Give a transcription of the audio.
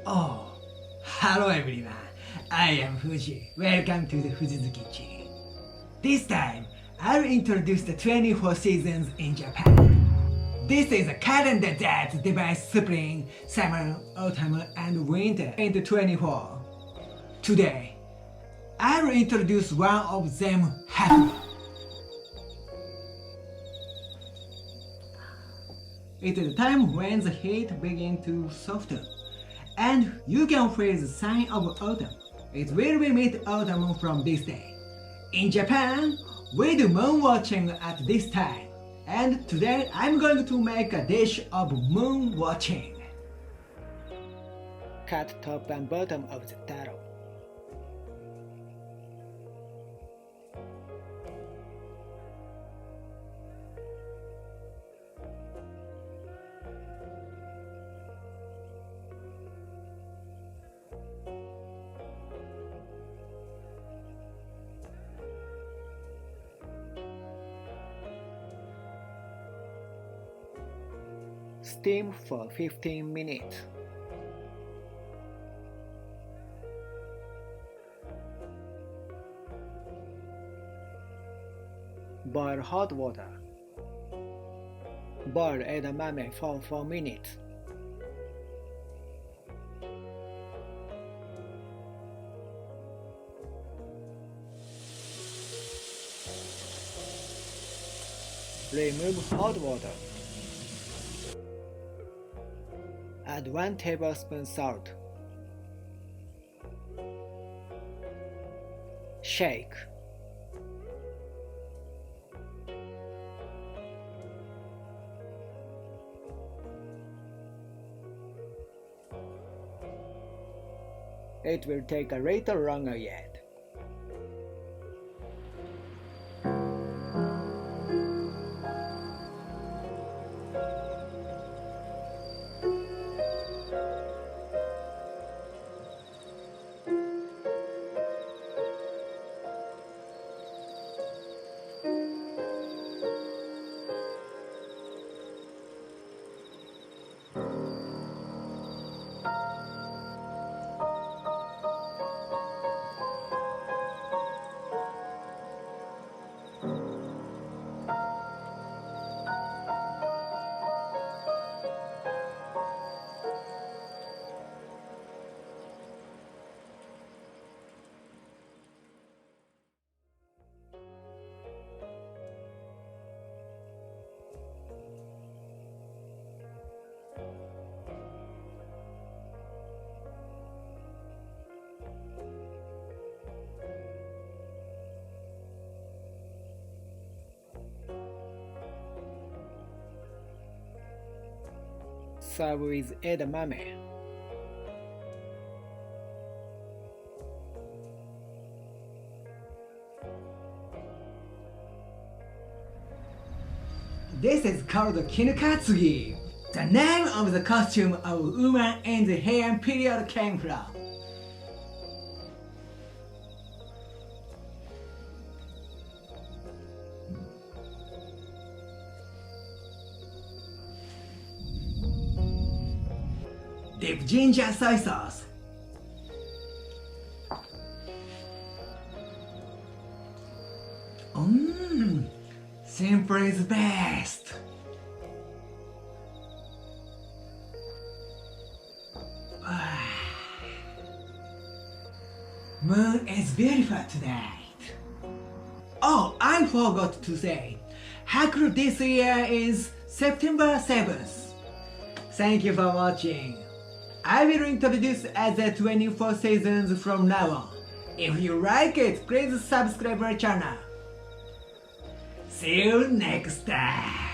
Oh, hello everyone. I am Fuji. Welcome to the Fuji's Kitchen. This time, I'll introduce the 24 seasons in Japan. This is a calendar that divides spring, summer, autumn, and winter into 24. Today, I will introduce one of them, Hakuro. It is a time when the heat begins to soften, and you can feel the sign of autumn. It will be mid-autumn from this day. In Japan, we do moon watching at this time, and today I'm going to make a dish of moon watching. Cut top and bottom of the taro. Steam for 15 minutes. Boil hot water. Boil edamame for 4 minutes. Remove hot water. Add 1 tablespoon salt. Shake. It will take a little longer yet. Serve with edamame. This is called Kinukatsugi. The name of the costume of woman in the Heian period came from. Dip ginger soy sauce. Simple is best. Moon is beautiful tonight. Oh, I forgot to say, Hakuro this year is September 7th. Thank you for watching. I will introduce other 24 seasons from now on. If you like it, please subscribe our channel. See you next time.